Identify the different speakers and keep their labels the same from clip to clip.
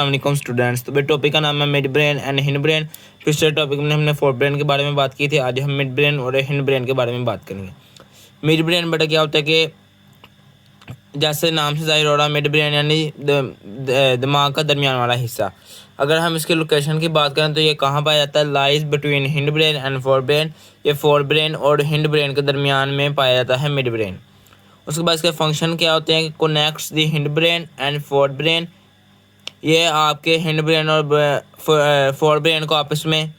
Speaker 1: अस्सलाम स्टूडेंट्स। तो टॉपिक का नाम है mid brain and hind brain. पिछले टॉपिक में हमने फोर ब्रेन के बारे में बात की थी। आज हम मिड ब्रेन और हिंड ब्रेन के बारे में बात करेंगे। मिड ब्रेन बेटा क्या होता है कि जैसे नाम से जाहिर हो रहा, मिड ब्रेन यानी दिमाग का दरमियान वाला हिस्सा। अगर हम इसके लोकेशन की बात करें तो ये कहाँ पाया जाता है? Lies between hind brain and fore brain. ये फोर ब्रेन और हिंड ब्रेन के दरमियान में पाया जाता है मिड ब्रेन। उसके बाद इसके फंक्शन क्या होते हैं? Connects the hind brain and fore brain. ये आपके हिंड ब्रेन और फोर ब्रेन को आपस में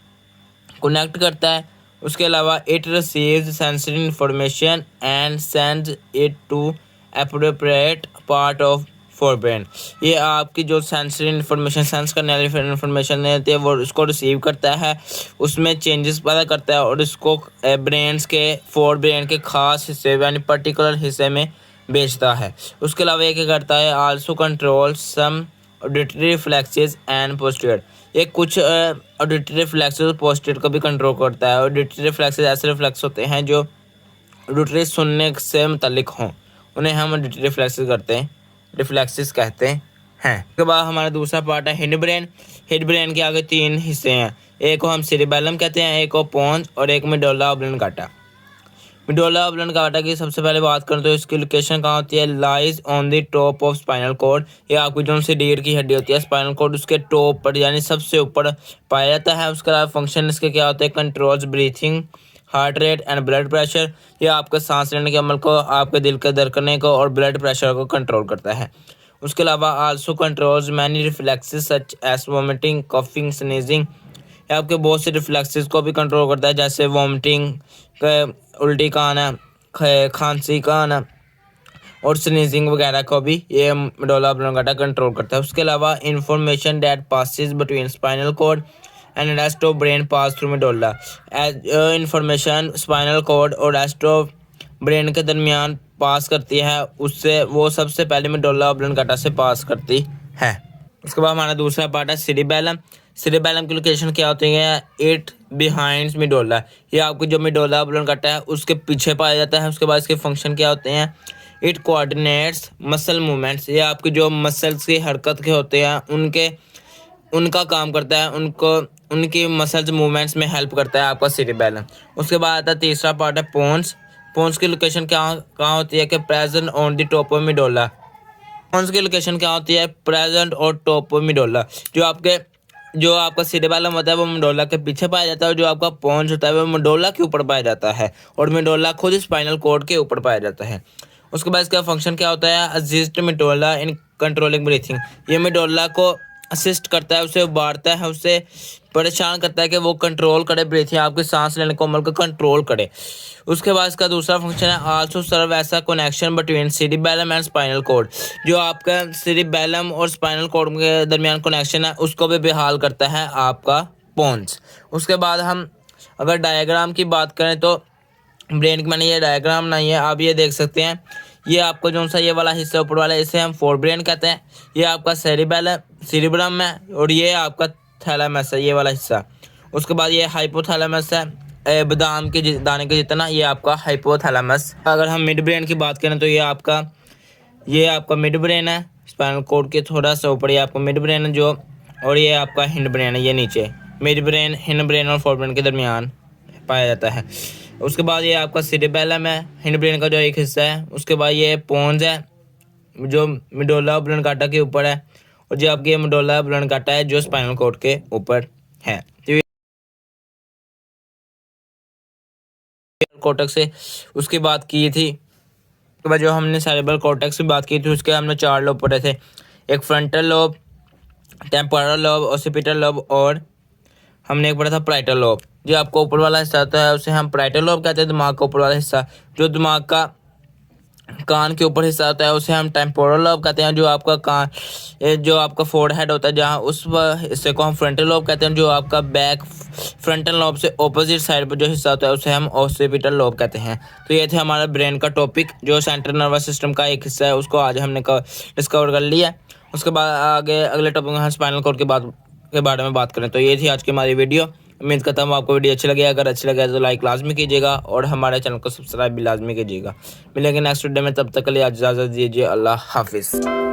Speaker 1: कनेक्ट करता है। उसके अलावा it receives sensory information and sends it to appropriate part of fore brain. ये आपकी जो सेंसरी इंफॉर्मेशन, सेंस करने वाली इंफॉर्मेशन होती है वो उसको रिसीव करता है, उसमें चेंजेस पैदा करता है और इसको ब्रेन्स के फोर ब्रेन के खास हिस्से यानी पर्टिकुलर हिस्से में भेजता है। उसके अलावा ये क्या करता है? Also control some auditory reflexes and posterior. ये कुछ ऑडिटरी रिफ्लेक्सेस और पोस्टीरियर को भी कंट्रोल करता है। ऑडिटरी रिफ्लेक्सेस ऐसे रिफ्लेक्स होते हैं जो ऑडिटरी सुनने से मुतल्लिक हों, उन्हें हम ऑडिटरी रिफ्लेक्सेस कहते हैं। उसके बाद हमारा दूसरा पार्ट है हिंड ब्रेन। हिंड ब्रेन के आगे तीन हिस्से हैं, एक को हम सेरिबेलम कहते हैं, एक को पोन्स और एक मेडुल्ला ऑब्लांगाटा। मेडुल्ला ऑब्लांगाटा की सबसे पहले बात करें तो इसकी लोकेशन कहाँ होती है? Lies on the top of spinal cord. ये आपकी जो सी रीढ़ की हड्डी होती है, स्पाइनल कॉर्ड उसके टॉप पर यानी सबसे ऊपर पाया जाता है। उसके अलावा फंक्शन इसके क्या होते हैं? Controls breathing, heart rate and blood pressure. ये आपके सांस लेने के अमल को, आपके दिल के धड़कने को और ब्लड प्रेशर को कंट्रोल करता है। उसके अलावा also controls many reflexes such as vomiting, coughing, sneezing. ये आपके बहुत से रिफ्लेक्सेस को भी कंट्रोल करता है, जैसे वॉमिटिंग, उल्टी का आना, खांसी का आना और स्नीजिंग वगैरह को भी ये मेडुल्ला ऑब्लांगाटा कंट्रोल करता है। उसके अलावा information that passes between spinal cord and rest of brain pass through medulla. Information spinal cord और रेस्ट ऑफ ब्रेन के दरमियान पास करती है, उससे वो सबसे पहले मेडुल्ला ऑब्लांगाटा से पास करती है। उसके बाद हमारा दूसरा पार्ट है सेरिबेलम। सेरिबेलम की लोकेशन क्या होती है? It behind medulla. ये आपको जो मेडुल्ला ऑब्लांगाटा है उसके पीछे पाया जाता है। उसके बाद इसके फंक्शन क्या होते हैं? It coordinates muscle movements. ये आपके जो मसल्स की हरकत के होते हैं उनका काम करता है, उनकी मसल्स मूवमेंट्स में हेल्प करता है आपका सेरिबेलम। उसके बाद आता है तीसरा पार्ट है पोन्स। पोन्स की लोकेशन कहाँ होती है? कि present on the top of medulla. Pons की लोकेशन क्या होती है? प्रेजेंट और टॉप ऑफ मेडुल्ला। जो आपका सेरिबेलम होता है वो मेडुल्ला के पीछे पाया जाता है और जो आपका पोन्स होता है वो मेडुल्ला के ऊपर पाया जाता है और मेडुल्ला खुद स्पाइनल कॉर्ड के ऊपर पाया जाता है। उसके बाद इसका फंक्शन क्या होता है? Assist medulla in controlling breathing. ये मेडुल्ला को असिस्ट करता है, उसे उबारता है, उससे परेशान करता है कि वो कंट्रोल करे ब्रीथिंग, आपके सांस लेने को अमल को कंट्रोल करे। उसके बाद इसका दूसरा फंक्शन है also serve as a connection between cerebellum and spinal cord. जो आपका सेरिबेलम और स्पाइनल कॉर्ड के दरमियान कनेक्शन है उसको भी बेहाल करता है आपका पोन्स। उसके बाद हम अगर डायग्राम की बात करें तो ब्रेन के मैंने ये डायग्राम नहीं है, आप ये देख सकते हैं। ये आपका जो सा ये वाला हिस्सा ऊपर वाला इसे हम फोर ब्रेन कहते हैं। ये आपका सेरिबेलम है और ये आपका थैलेमस है, ये वाला हिस्सा। उसके बाद ये हाइपोथैलेमस है, बादाम के दाने के जितना, ये आपका हाइपोथैलेमस। अगर हम मिड ब्रेन की बात करें तो ये आपका मिड ब्रेन है, स्पाइनल कॉर्ड के थोड़ा सा ऊपर ये आपका मिड ब्रेन है जो, और ये आपका हिंड ब्रेन है, ये नीचे। मिड ब्रेन हिंड ब्रेन और फोर ब्रेन के दरमियान पाया जाता है। उसके बाद ये आपका सेरिबेलम है, हिंड ब्रेन का जो एक हिस्सा है। उसके बाद ये पोन्स है जो मेडुल्ला ऑब्लांगाटा के ऊपर है और जो आपकी मेडुल्ला ऑब्लांगाटा है जो स्पाइनल कॉर्ड के ऊपर है। तो कॉर्टेक्स से उसकी बात की थी। उसके बाद जो हमने सेरेब्रल कॉर्टेक्स की बात की थी उसके हमने 4 लोब पढ़े थे, एक frontal lobe, temporal lobe, occipital lobe और हमने एक पढ़ा था पैराइटल लोब। जो आपको ऊपर वाला हिस्सा होता है उसे हम पैराइटल लोब कहते हैं, दिमाग का ऊपर वाला हिस्सा। जो दिमाग का कान के ऊपर हिस्सा होता है उसे हम टेम्पोरल लोब कहते हैं। जो आपका कान, जो आपका फोरहेड होता है जहाँ, उस हिस्से को हम फ्रंटल लोब कहते हैं। जो आपका बैक फ्रंटल लोब से ऑपोजिट साइड पर जो हिस्सा होता है उसे हम ऑसिपिटल लोब कहते हैं। तो ये थे हमारा ब्रेन का टॉपिक, जो सेंट्रल नर्वस सिस्टम का एक हिस्सा है, उसको आज हमने डिस्कवर कर लिया। उसके बाद आगे अगले टॉपिक में हम स्पाइनल कॉर्ड के बारे में बात करें। तो ये थी आज की हमारी वीडियो। उम्मीद करता हूँ आपको वीडियो अच्छी लगी। अगर अच्छी लगे तो लाइक लाजमी कीजिएगा और हमारे चैनल को सब्सक्राइब भी लाजमी कीजिएगा। मिलेंगे नेक्स्ट वीडियो में, तब तक के लिए इजाज़त दीजिए। अल्लाह हाफिज़।